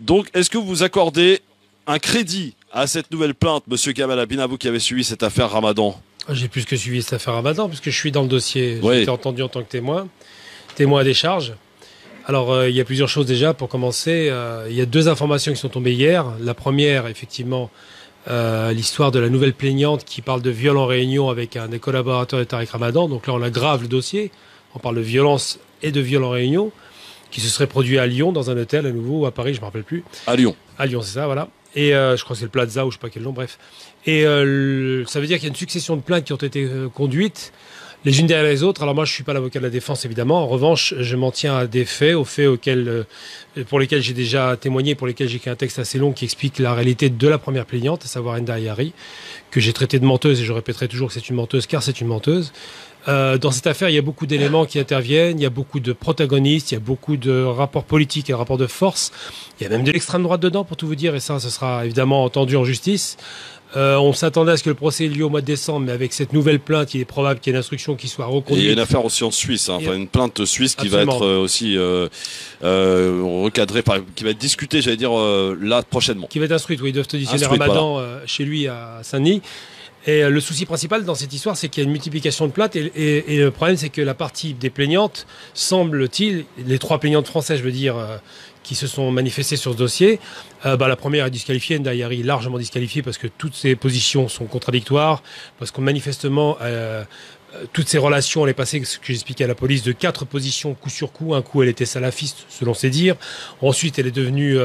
Donc, est-ce que vous accordez un crédit à cette nouvelle plainte, Monsieur Gamal Abina, vous qui avez suivi cette affaire Ramadan? J'ai plus que suivi cette affaire Ramadan, puisque je suis dans le dossier. Oui. J'ai été entendu en tant que témoin à décharge. Alors, il y a plusieurs choses déjà. Pour commencer, il y a deux informations qui sont tombées hier. La première, effectivement, l'histoire de la nouvelle plaignante qui parle de viol en réunion avec un des collaborateurs de Tariq Ramadan. Donc là, on aggrave le dossier. On parle de violence et de viol en réunion, qui se serait produit à Lyon, dans un hôtel à nouveau, ou à Paris, je ne me rappelle plus. À Lyon. À Lyon, c'est ça, voilà. Et je crois que c'est le Plaza, ou je ne sais pas quel nom, bref. Et ça veut dire qu'il y a une succession de plaintes qui ont été conduites, les unes derrière les autres. Alors moi, je ne suis pas l'avocat de la défense, évidemment. En revanche, je m'en tiens à des faits, aux faits pour lesquels j'ai déjà témoigné, pour lesquels j'ai écrit un texte assez long qui explique la réalité de la première plaignante, à savoir Enda Ayari, que j'ai traité de menteuse, et je répéterai toujours que c'est une menteuse, car c'est une menteuse. Dans cette affaire, il y a beaucoup d'éléments qui interviennent, il y a beaucoup de protagonistes, il y a beaucoup de rapports politiques et de rapports de force. Il y a même de l'extrême droite dedans, pour tout vous dire, et ça, ce sera évidemment entendu en justice. On s'attendait à ce que le procès ait lieu au mois de décembre, mais avec cette nouvelle plainte, il est probable qu'il y ait une instruction qui soit reconduite. Et il y a une affaire aussi en Suisse, enfin une plainte suisse qui va être aussi recadrée, qui va être discutée, j'allais dire, là prochainement. Qui va être instruite, oui, ils doivent auditionner Ramadan chez lui à Saint-Denis. Et le souci principal dans cette histoire, c'est qu'il y a une multiplication de plaintes. Et le problème, c'est que la partie des plaignantes, semble-t-il, les trois plaignantes françaises, je veux dire, qui se sont manifestées sur ce dossier, la première est disqualifiée, Enda Ayari largement disqualifiée parce que toutes ses positions sont contradictoires, parce que manifestement, toutes ces relations, elle est passée, ce que j'expliquais à la police, de 4 positions coup sur coup. Un coup, elle était salafiste, selon ses dires. Ensuite, elle est devenue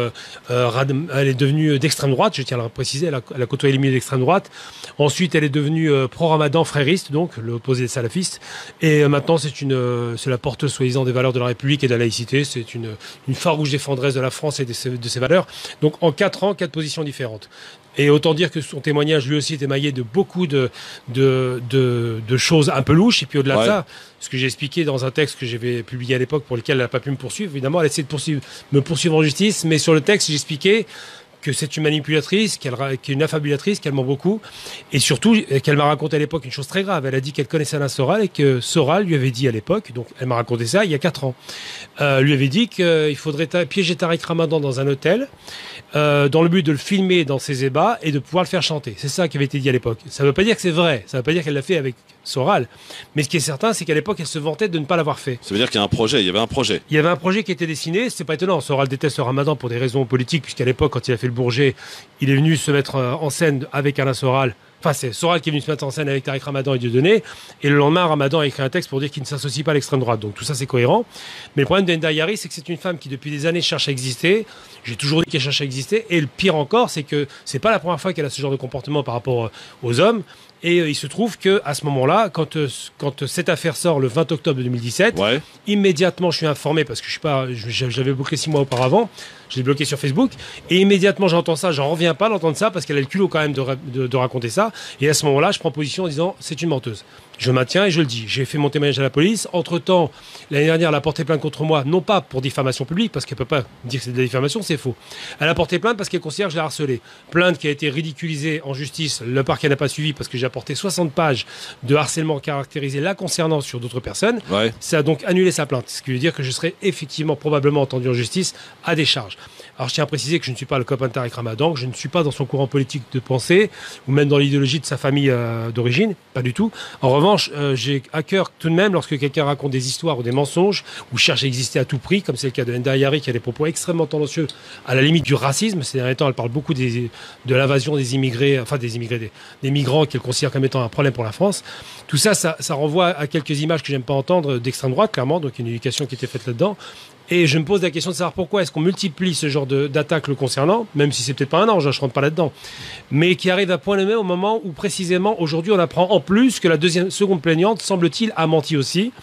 d'extrême droite, je tiens à le préciser, elle a côtoyé les milieux d'extrême droite. Ensuite, elle est devenue pro-Ramadan frériste, donc l'opposé des salafistes. Et maintenant, c'est la porteuse, soi-disant, des valeurs de la République et de la laïcité. C'est une farouche défendresse de la France et de ses valeurs. Donc, en 4 ans, 4 positions différentes. Et autant dire que son témoignage, lui aussi, est émaillé de beaucoup de choses un peu louches. Et puis au-delà de ça, ce que j'ai expliqué dans un texte que j'avais publié à l'époque pour lequel elle n'a pas pu me poursuivre, évidemment, elle a essayé de me poursuivre en justice. Mais sur le texte, j'ai expliqué que c'est une manipulatrice, qu'elle est une affabulatrice, qu'elle ment beaucoup. Et surtout, qu'elle m'a raconté à l'époque une chose très grave. Elle a dit qu'elle connaissait Alain Soral et que Soral lui avait dit à l'époque, donc elle m'a raconté ça il y a 4 ans, lui avait dit qu'il faudrait piéger Tariq Ramadan dans un hôtel, dans le but de le filmer dans ses ébats et de pouvoir le faire chanter. C'est ça qui avait été dit à l'époque. Ça ne veut pas dire que c'est vrai, ça ne veut pas dire qu'elle l'a fait avec Soral. Mais ce qui est certain, c'est qu'à l'époque, elle se vantait de ne pas l'avoir fait. Ça veut dire qu'il y a un projet, il y avait un projet. Il y avait un projet qui était dessiné, c'est pas étonnant. Soral déteste le Ramadan pour des raisons politiques, puisqu'à l'époque, quand il a fait le Bourget, il est venu se mettre en scène avec Alain Soral. Enfin, c'est Soral qui est venu se mettre en scène avec Tariq Ramadan et Dieudonné. Et le lendemain, Ramadan a écrit un texte pour dire qu'il ne s'associe pas à l'extrême droite. Donc tout ça, c'est cohérent. Mais le problème d'Enda Ayari, c'est que c'est une femme qui, depuis des années, cherche à exister. J'ai toujours dit qu'elle cherche à exister. Et le pire encore, c'est que c'est pas la première fois qu'elle a ce genre de comportement par rapport aux hommes. Et il se trouve qu'à ce moment-là, quand cette affaire sort le 20 octobre 2017, immédiatement je suis informé, parce que je l'avais bloqué 6 mois auparavant, je l'ai bloqué sur Facebook, et immédiatement j'entends ça, j'en reviens pas d'entendre ça, parce qu'elle a le culot quand même de raconter ça, et à ce moment-là, je prends position en disant c'est une menteuse. Je maintiens et je le dis. J'ai fait mon témoignage à la police. Entre-temps, l'année dernière, elle a porté plainte contre moi, non pas pour diffamation publique, parce qu'elle ne peut pas dire que c'est de la diffamation, c'est faux. Elle a porté plainte parce qu'elle considère que je l'ai harcelée. Plainte qui a été ridiculisée en justice. Le parquet n'a pas suivi parce que j'ai apporté 60 pages de harcèlement caractérisé la concernant sur d'autres personnes. Ça a donc annulé sa plainte. Ce qui veut dire que je serai effectivement, probablement entendu en justice à décharge. Alors je tiens à préciser que je ne suis pas le copain de Tariq Ramadan, que je ne suis pas dans son courant politique de pensée, ou même dans l'idéologie de sa famille d'origine, pas du tout. En revanche, j'ai à cœur tout de même, lorsque quelqu'un raconte des histoires ou des mensonges, ou cherche à exister à tout prix, comme c'est le cas de Enda Ayari, qui a des propos extrêmement tendancieux, à la limite du racisme. Ces derniers temps, elle parle beaucoup de l'invasion des immigrés, enfin des migrants qu'elle considère comme étant un problème pour la France. Tout ça, ça renvoie à quelques images que j'aime pas entendre d'extrême droite, clairement, donc une éducation qui était faite là-dedans. Et je me pose la question de savoir pourquoi est-ce qu'on multiplie ce genre d'attaques le concernant, même si c'est peut-être pas un ange, je rentre pas là-dedans, mais qui arrive à point nommé au moment où précisément aujourd'hui on apprend en plus que la seconde plaignante, semble-t-il, a menti aussi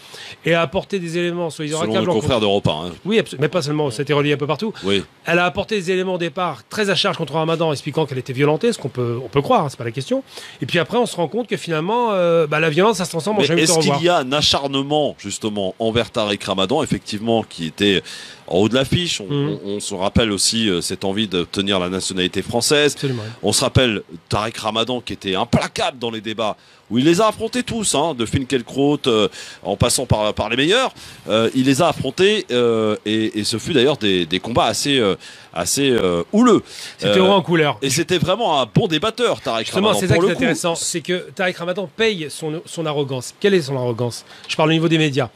et a apporté des éléments soi-disant selon le confrère d'Europe 1. Hein. Oui, mais pas seulement, ça a été relié un peu partout. Oui. Elle a apporté des éléments au départ très à charge contre Ramadan, expliquant qu'elle était violentée, ce qu'on peut croire, hein, c'est pas la question. Et puis après on se rend compte que finalement la violence ça se transforme en jamais te revoir. Est-ce qu'il y a un acharnement justement envers Tariq Ramadan, effectivement, qui était était en haut de l'affiche. On se rappelle aussi cette envie d'obtenir la nationalité française. Absolument. On se rappelle Tariq Ramadan qui était implacable dans les débats, où il les a affrontés tous, de Finkielkraut en passant par les meilleurs. Il les a affrontés et ce fut d'ailleurs des combats assez houleux. C'était haut en couleur. Et c'était vraiment un bon débatteur, Tariq Ramadan. Justement, c'est ça qui est intéressant, c'est que Tariq Ramadan paye son arrogance. Quelle est son arrogance? Je parle au niveau des médias.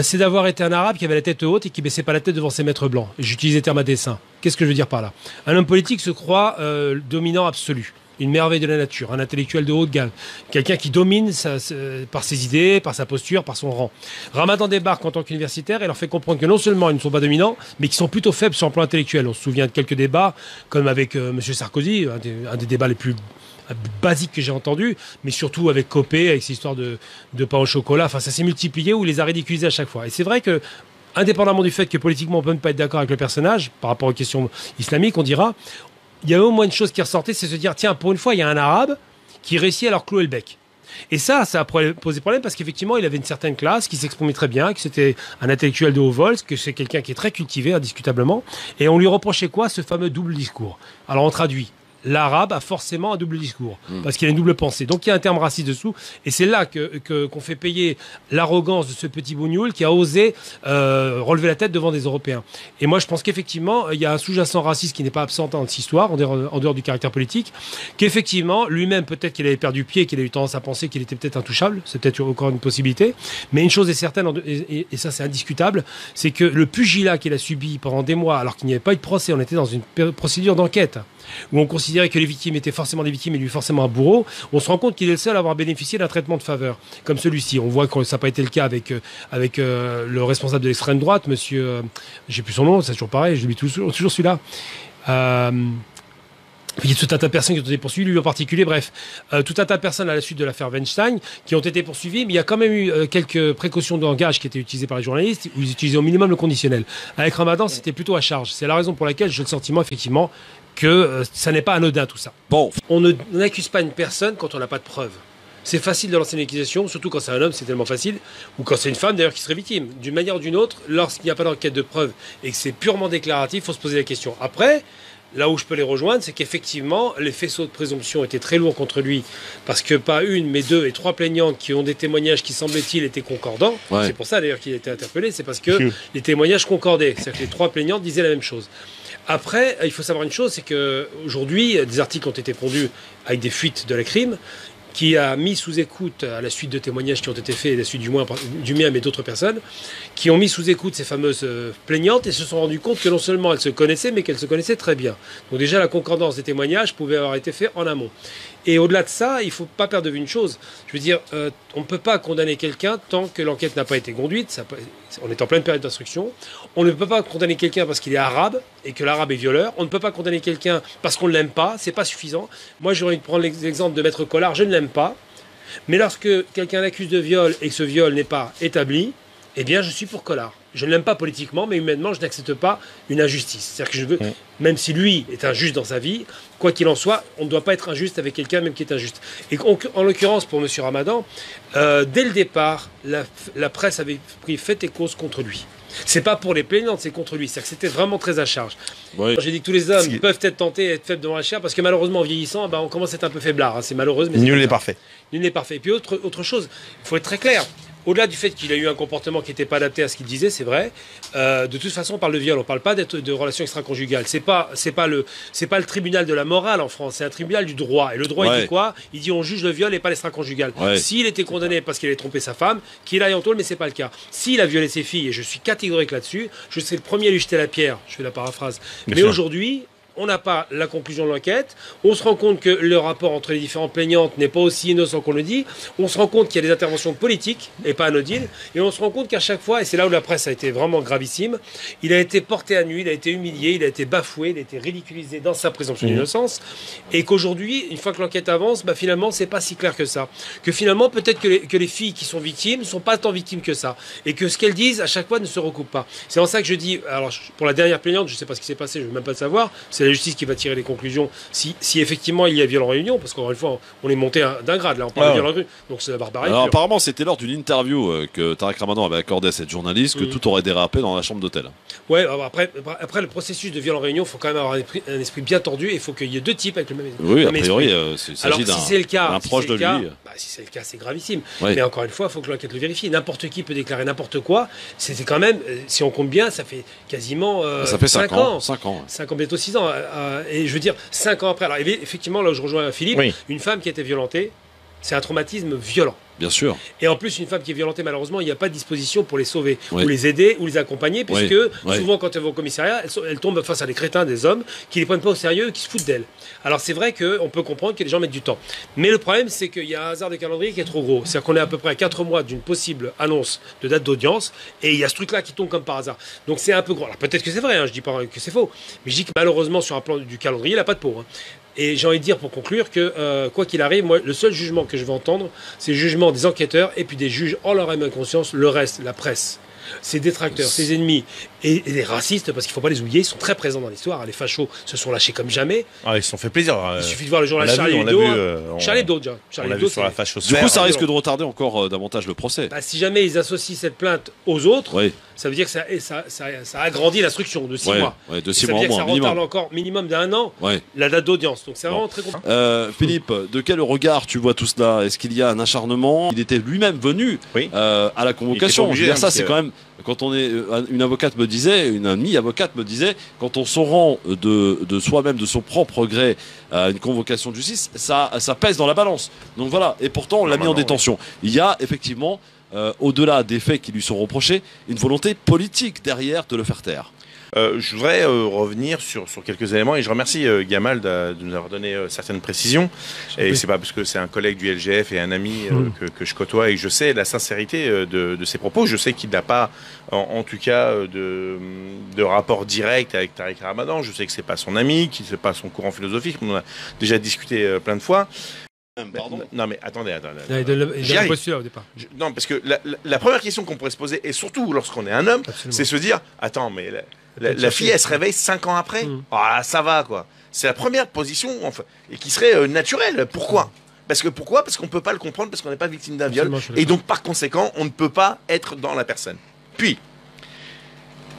C'est d'avoir été un arabe qui avait la tête haute et qui baissait pas la tête devant ses maîtres blancs. J'utilise les termes à dessein. Qu'est-ce que je veux dire par là? Un homme politique se croit dominant absolu. Une merveille de la nature, un intellectuel de haute gamme, quelqu'un qui domine par ses idées, par sa posture, par son rang. Ramadan débarque en tant qu'universitaire et leur fait comprendre que non seulement ils ne sont pas dominants, mais qu'ils sont plutôt faibles sur le plan intellectuel. On se souvient de quelques débats, comme avec M. Sarkozy, un des débats les plus basiques que j'ai entendus, mais surtout avec Copé, avec cette histoire de pain au chocolat. Enfin, ça s'est multiplié où il les a ridiculisés à chaque fois. Et c'est vrai que, indépendamment du fait que politiquement on peut ne pas être d'accord avec le personnage, par rapport aux questions islamiques, on dira, il y a au moins une chose qui ressortait, c'est se dire, tiens, pour une fois, il y a un arabe qui réussit à leur clouer le bec. Et ça a posé problème parce qu'effectivement, il avait une certaine classe, qui s'exprimait très bien, que c'était un intellectuel de haut vol, que c'est quelqu'un qui est très cultivé, indiscutablement. Et on lui reprochait quoi? Ce fameux double discours. Alors on traduit. L'arabe a forcément un double discours, parce qu'il a une double pensée. Donc il y a un terme raciste dessous, et c'est là qu'on fait payer l'arrogance de ce petit bougnoul qui a osé relever la tête devant des Européens. Et moi je pense qu'effectivement, il y a un sous-jacent raciste qui n'est pas absent dans cette histoire, en dehors du caractère politique, qu'effectivement, lui-même, peut-être qu'il avait perdu pied, qu'il a eu tendance à penser qu'il était peut-être intouchable, c'est peut-être encore une possibilité, mais une chose est certaine, et ça c'est indiscutable, c'est que le pugilat qu'il a subi pendant des mois, alors qu'il n'y avait pas eu de procès, on était dans une procédure d'enquête, où on considérait que les victimes étaient forcément des victimes et lui forcément un bourreau, on se rend compte qu'il est le seul à avoir bénéficié d'un traitement de faveur, comme celui-ci. On voit que ça n'a pas été le cas avec le responsable de l'extrême droite, monsieur, j'ai plus son nom, c'est toujours pareil, je l'oublie toujours celui-là. Il y a tout un tas de personnes qui ont été poursuivies, lui en particulier, bref, tout un tas de personnes à la suite de l'affaire Weinstein qui ont été poursuivies, mais il y a quand même eu quelques précautions de langage qui étaient utilisées par les journalistes, où ils utilisaient au minimum le conditionnel. Avec Ramadan, c'était plutôt à charge. C'est la raison pour laquelle j'ai le sentiment, effectivement, que ça n'est pas anodin tout ça. Bon, on n'accuse pas une personne quand on n'a pas de preuves. C'est facile de lancer une accusation, surtout quand c'est un homme, c'est tellement facile, ou quand c'est une femme d'ailleurs qui serait victime. D'une manière ou d'une autre, lorsqu'il n'y a pas d'enquête de preuves et que c'est purement déclaratif, il faut se poser la question. Après, là où je peux les rejoindre, c'est qu'effectivement, les faisceaux de présomption étaient très lourds contre lui, parce que pas une, mais deux et trois plaignantes qui ont des témoignages qui, semble-t-il, étaient concordants. Ouais. C'est pour ça d'ailleurs qu'il a été interpellé, c'est parce que les témoignages concordaient. C'est-à-dire que les trois plaignantes disaient la même chose. Après, il faut savoir une chose, c'est qu'aujourd'hui, des articles ont été pondus avec des fuites de la crime, qui a mis sous écoute, à la suite de témoignages qui ont été faits, à la suite du mien, mais d'autres personnes, qui ont mis sous écoute ces fameuses plaignantes et se sont rendus compte que non seulement elles se connaissaient, mais qu'elles se connaissaient très bien. Donc déjà, la concordance des témoignages pouvait avoir été faite en amont. Et au-delà de ça, il ne faut pas perdre de vue une chose. Je veux dire, on ne peut pas condamner quelqu'un tant que l'enquête n'a pas été conduite. On est en pleine période d'instruction. On ne peut pas condamner quelqu'un parce qu'il est arabe et que l'arabe est violeur. On ne peut pas condamner quelqu'un parce qu'on ne l'aime pas. C'est pas suffisant. Moi, j'aurais envie de prendre l'exemple de Maître Collard. Je ne l'aime pas. Mais lorsque quelqu'un l'accuse de viol et que ce viol n'est pas établi, eh bien, je suis pour Collard. Je ne l'aime pas politiquement, mais humainement, je n'accepte pas une injustice. C'est-à-dire que je veux, même si lui est injuste dans sa vie, quoi qu'il en soit, on ne doit pas être injuste avec quelqu'un même qui est injuste. Et en l'occurrence, pour M. Ramadan, dès le départ, la presse avait pris fait et cause contre lui. C'est pas pour les plaignantes, c'est contre lui. C'est-à-dire que c'était vraiment très à charge. Oui. J'ai dit que tous les hommes peuvent être tentés et être faibles devant la chair, parce que malheureusement, en vieillissant, on commence à être un peu faiblard. C'est malheureux. Mais nul n'est parfait. Nul n'est parfait. Et puis autre chose, il faut être très clair. Au-delà du fait qu'il a eu un comportement qui n'était pas adapté à ce qu'il disait, c'est vrai. De toute façon, on parle de viol, on ne parle pas de relations extra-conjugales. C'est pas le tribunal de la morale en France, c'est un tribunal du droit. Et le droit, il dit quoi? Il dit on juge le viol et pas l'extra-conjugal. S'il était condamné parce qu'il avait trompé sa femme, qu'il aille en tôle, mais c'est pas le cas. S'il a violé ses filles, et je suis catégorique là-dessus, je serai le premier à lui jeter la pierre. Je fais la paraphrase. Mais aujourd'hui, on n'a pas la conclusion de l'enquête. On se rend compte que le rapport entre les différentes plaignantes n'est pas aussi innocent qu'on le dit. On se rend compte qu'il y a des interventions politiques et pas anodines. Et on se rend compte qu'à chaque fois, et c'est là où la presse a été vraiment gravissime, il a été porté à nu, il a été humilié, il a été bafoué, il a été ridiculisé dans sa présomption d'innocence. Et qu'aujourd'hui, une fois que l'enquête avance, finalement, c'est pas si clair que ça. Que finalement, peut-être que les filles qui sont victimes ne sont pas tant victimes que ça. Et que ce qu'elles disent, à chaque fois, ne se recoupe pas. C'est en ça que je dis, alors pour la dernière plaignante, je ne sais pas ce qui s'est passé, je ne veux même pas le savoir, c'est la justice qui va tirer les conclusions. Si effectivement il y a viol en réunion, parce qu'encore une fois, on est monté d'un grade, là, on parle de viol en réunion, donc c'est la barbarie. Alors apparemment, c'était lors d'une interview que Tariq Ramadan avait accordée à cette journaliste que tout aurait dérapé dans la chambre d'hôtel. Ouais, après le processus de viol en réunion, il faut quand même avoir un esprit bien tordu et il faut qu'il y ait deux types avec le même esprit. Oui, a priori, il s'agit d'un proche de lui. Si c'est le cas, c'est gravissime. Oui. Mais encore une fois, il faut que l'enquête le vérifie. N'importe qui peut déclarer n'importe quoi. C'était quand même, si on compte bien, ça fait quasiment ça fait 5 ans. 5 ans, bientôt 6 ans. Et je veux dire, 5 ans après. Alors effectivement, là où je rejoins Philippe, une femme qui a été violentée, c'est un traumatisme violent. Bien sûr. Et en plus, une femme qui est violentée, malheureusement, il n'y a pas de disposition pour les sauver, ou les aider, ou les accompagner, puisque souvent, quand elles vont au commissariat, elles tombent face à des crétins, des hommes, qui ne les prennent pas au sérieux, qui se foutent d'elles. Alors c'est vrai qu'on peut comprendre que les gens mettent du temps. Mais le problème, c'est qu'il y a un hasard de calendrier qui est trop gros. C'est-à-dire qu'on est à peu près à 4 mois d'une possible annonce de date d'audience, et il y a ce truc-là qui tombe comme par hasard. Donc c'est un peu gros. Alors peut-être que c'est vrai, je ne dis pas que c'est faux, mais je dis que malheureusement, sur un plan du calendrier, il n'a pas de peau. Et j'ai envie de dire pour conclure que quoi qu'il arrive, moi, le seul jugement que je vais entendre, c'est le jugement des enquêteurs et puis des juges en leur âme et conscience. Le reste, la presse, ses détracteurs, ses ennemis et les racistes, parce qu'il ne faut pas les oublier, ils sont très présents dans l'histoire. Les fachos se sont lâchés comme jamais. Ah, ils se sont fait plaisir. Il suffit de voir le journal Charlie Hebdo. Charlie Hebdo, déjà. Charlie Hebdo sur la fachosphère. Du coup, ça risque de retarder encore davantage le procès. Si jamais ils associent cette plainte aux autres, ça veut dire que ça agrandit l'instruction de 6 mois. De 6 mois au moins. Ça retarde encore minimum d'1 an la date d'audience. Donc c'est vraiment très compliqué. Philippe, de quel regard tu vois tout cela? Est-ce qu'il y a un acharnement? Il était lui-même venu à la convocation. Obligé, ça, c'est quand même. Quand on est, une avocate me disait, une amie avocate me disait, quand on s'en rend de soi-même, de son propre gré, à une convocation de justice, ça pèse dans la balance. Donc voilà. Et pourtant, on l'a mis en détention. Il y a effectivement, au-delà des faits qui lui sont reprochés, une volonté politique derrière de le faire taire. Je voudrais revenir sur quelques éléments et je remercie Gamal de nous avoir donné certaines précisions. Et c'est pas parce que c'est un collègue du LGF et un ami que je côtoie et que je sais la sincérité de ses propos. Je sais qu'il n'a pas, en tout cas, de rapport direct avec Tariq Ramadan. Je sais que c'est pas son ami, que c'est pas son courant philosophique. On a déjà discuté plein de fois. Pardon. Non mais attendez. J'y arrive au départ. Non, parce que la première question qu'on pourrait se poser, et surtout lorsqu'on est un homme, c'est se dire, attends, mais la fille, elle se réveille 5 ans après. Ça va, quoi. C'est la première position, enfin, et qui serait naturelle. Pourquoi ? Pourquoi ? Parce qu'on ne peut pas le comprendre, parce qu'on n'est pas victime d'un viol. Et donc, par conséquent, on ne peut pas être dans la personne. Puis,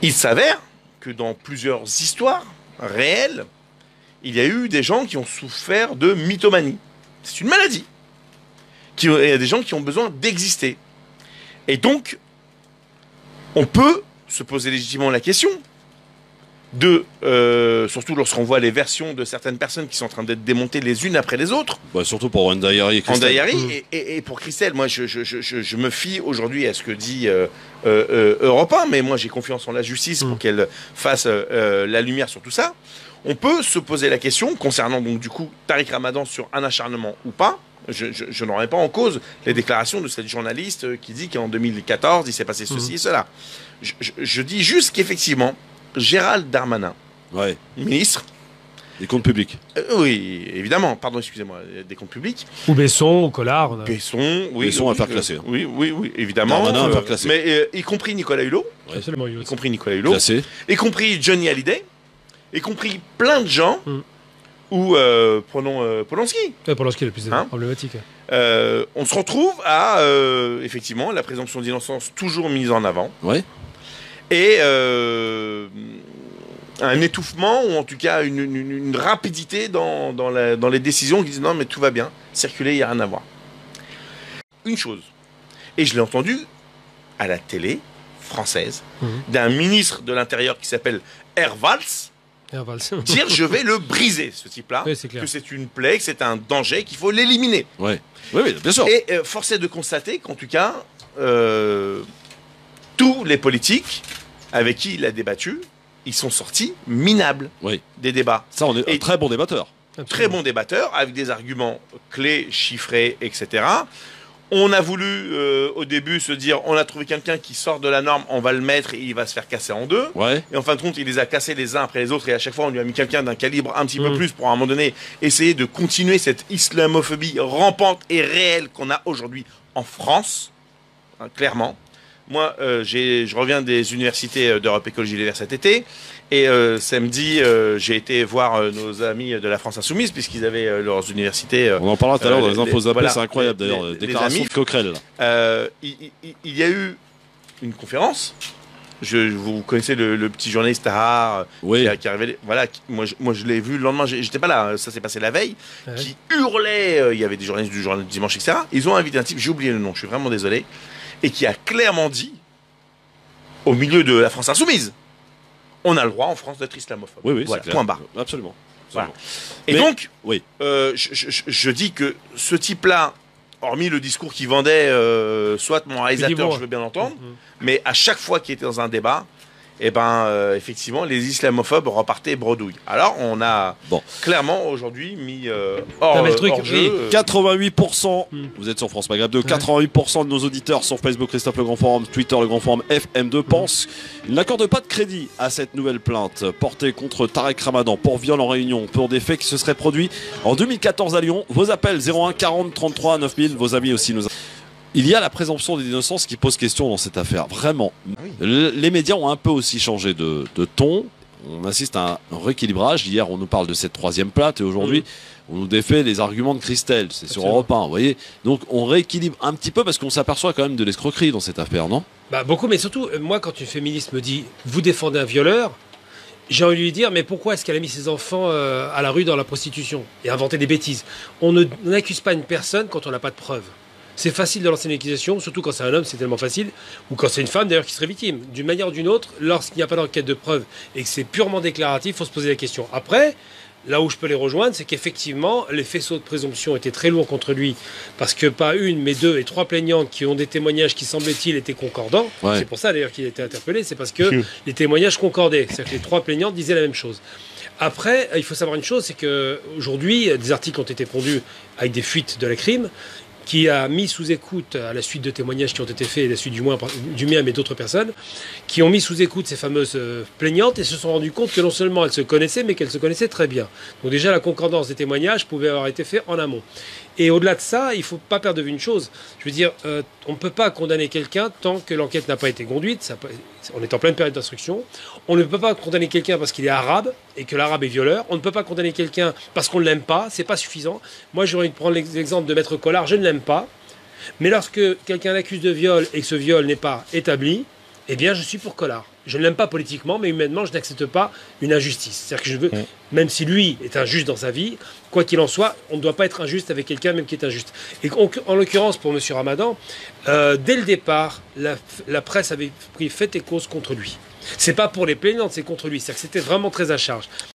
il s'avère que dans plusieurs histoires réelles, il y a eu des gens qui ont souffert de mythomanie. C'est une maladie. Il y a des gens qui ont besoin d'exister. Et donc, on peut se poser légitimement la question surtout lorsqu'on voit les versions de certaines personnes qui sont en train d'être démontées les unes après les autres. Surtout pour Ndayari et Christelle. Ndayari et pour Christelle, moi je me fie aujourd'hui à ce que dit Europe 1, mais moi j'ai confiance en la justice pour qu'elle fasse la lumière sur tout ça. On peut se poser la question concernant donc du coup Tariq Ramadan sur un acharnement ou pas. Je n'en remets pas en cause les déclarations de cette journaliste qui dit qu'en 2014 il s'est passé ceci et cela. Je dis juste qu'effectivement Gérald Darmanin, ministre des comptes publics. Oui, évidemment. Pardon, excusez-moi, des comptes publics. Ou Besson, ou Collard. Besson à faire classer. Oui, évidemment. Darmanin à faire classer. Mais y compris Nicolas Hulot. Absolument, y compris Nicolas Hulot. Classé. Y compris Johnny Hallyday. Y compris plein de gens. Ou prenons Polanski. Polanski est le plus problématique. On se retrouve à effectivement la présomption d'innocence toujours mise en avant. Et un étouffement, ou en tout cas une rapidité dans les décisions qui disent non mais tout va bien, circuler, il n'y a rien à voir. Une chose, et je l'ai entendu à la télé française, d'un ministre de l'Intérieur qui s'appelle Hervalls, dire je vais le briser, ce type-là, que c'est une plaie, que c'est un danger, qu'il faut l'éliminer. Oui, bien sûr. Et force est de constater qu'en tout cas, tous les politiques avec qui il a débattu, ils sont sortis minables des débats. Ça, on est un très bon débatteur. Très bon débatteur, avec des arguments clés, chiffrés, etc. On a voulu, au début, se dire, on a trouvé quelqu'un qui sort de la norme, on va le mettre et il va se faire casser en deux. Et en fin de compte, il les a cassés les uns après les autres et à chaque fois, on lui a mis quelqu'un d'un calibre un petit peu plus pour, à un moment donné, essayer de continuer cette islamophobie rampante et réelle qu'on a aujourd'hui en France, clairement. Moi, je reviens des universités d'Europe Écologie Les Verts cet été, Et samedi, j'ai été voir nos amis de la France Insoumise, puisqu'ils avaient leurs universités. On en parlera tout à l'heure dans les infos zappées, voilà, c'est incroyable d'ailleurs. Déclaration de Coquerel. Il y a eu une conférence. Vous connaissez le petit journaliste Tahar Oui. qui arrivait. Voilà, moi je l'ai vu le lendemain, j'étais pas là, ça s'est passé la veille, Ouais. qui hurlait. Il y avait des journalistes du journal du dimanche, etc. Ils ont invité un type, j'ai oublié le nom, je suis vraiment désolé, et qui a clairement dit, au milieu de la France Insoumise, on a le droit en France d'être islamophobe. Oui, oui, voilà, c'est clair. point barre. Absolument. Voilà. Absolument. Et Mais- donc, Oui. je dis que ce type-là, hormis le discours qu'il vendait, soit mon réalisateur, bon. je veux bien l'entendre, mais à chaque fois qu'il était dans un débat, eh ben, effectivement, les islamophobes repartaient bredouille. Alors, on a clairement aujourd'hui mis hors, Non, mais le truc, hors jeu. oui. 88%, vous êtes sur France Maghreb 2, 88% de nos auditeurs sur Facebook, Christophe Le Grand Forum, Twitter Le Grand Forum, FM2 pensent qu'ils n'accordent pas de crédit à cette nouvelle plainte portée contre Tarek Ramadan pour viol en réunion, pour des faits qui se seraient produits en 2014 à Lyon. Vos appels 01 40 33 9000, vos amis aussi nous. Il y a la présomption d'innocence qui pose question dans cette affaire, vraiment. Les médias ont un peu aussi changé de ton. On assiste à un rééquilibrage. Hier, on nous parle de cette troisième plainte et aujourd'hui, on nous défait les arguments de Christelle. C'est sur Europe 1, vous voyez. Donc, on rééquilibre un petit peu parce qu'on s'aperçoit quand même de l'escroquerie dans cette affaire, non? Bah, beaucoup, mais surtout, moi, quand une féministe me dit « vous défendez un violeur », j'ai envie de lui dire, mais pourquoi est-ce qu'elle a mis ses enfants à la rue dans la prostitution et inventé des bêtises? On n'accuse pas une personne quand on n'a pas de preuves. C'est facile de lancer une accusation, surtout quand c'est un homme, c'est tellement facile, ou quand c'est une femme d'ailleurs qui serait victime. D'une manière ou d'une autre, lorsqu'il n'y a pas d'enquête de preuves et que c'est purement déclaratif, il faut se poser la question. Après, là où je peux les rejoindre, c'est qu'effectivement, les faisceaux de présomption étaient très lourds contre lui, parce que pas une, mais deux et trois plaignantes qui ont des témoignages qui, semblait-il, étaient concordants. Ouais. C'est pour ça d'ailleurs qu'il a été interpellé, c'est parce que les témoignages concordaient. C'est-à-dire que les trois plaignantes disaient la même chose. Après, il faut savoir une chose, c'est qu'aujourd'hui, des articles ont été pondus avec des fuites de la crime, qui a mis sous écoute, à la suite de témoignages qui ont été faits, à la suite du mien, mais d'autres personnes, qui ont mis sous écoute ces fameuses plaignantes et se sont rendus compte que non seulement elles se connaissaient, mais qu'elles se connaissaient très bien. Donc déjà, la concordance des témoignages pouvait avoir été faite en amont. Et au-delà de ça, il ne faut pas perdre de vue une chose. Je veux dire, on ne peut pas condamner quelqu'un tant que l'enquête n'a pas été conduite. On est en pleine période d'instruction. On ne peut pas condamner quelqu'un parce qu'il est arabe et que l'arabe est violeur. On ne peut pas condamner quelqu'un parce qu'on ne l'aime pas. C'est pas suffisant. Moi, j'aurais envie de prendre l'exemple de Maître Collard. Je ne l'aime pas. Mais lorsque quelqu'un l'accuse de viol et que ce viol n'est pas établi, eh bien, je suis pour Collard. Je ne l'aime pas politiquement, mais humainement, je n'accepte pas une injustice. C'est-à-dire que je veux, même si lui est injuste dans sa vie, quoi qu'il en soit, on ne doit pas être injuste avec quelqu'un même qui est injuste. Et en l'occurrence, pour M. Ramadan, dès le départ, la presse avait pris fait et cause contre lui. C'est pas pour les plaignantes, c'est contre lui. C'est-à-dire que c'était vraiment très à charge.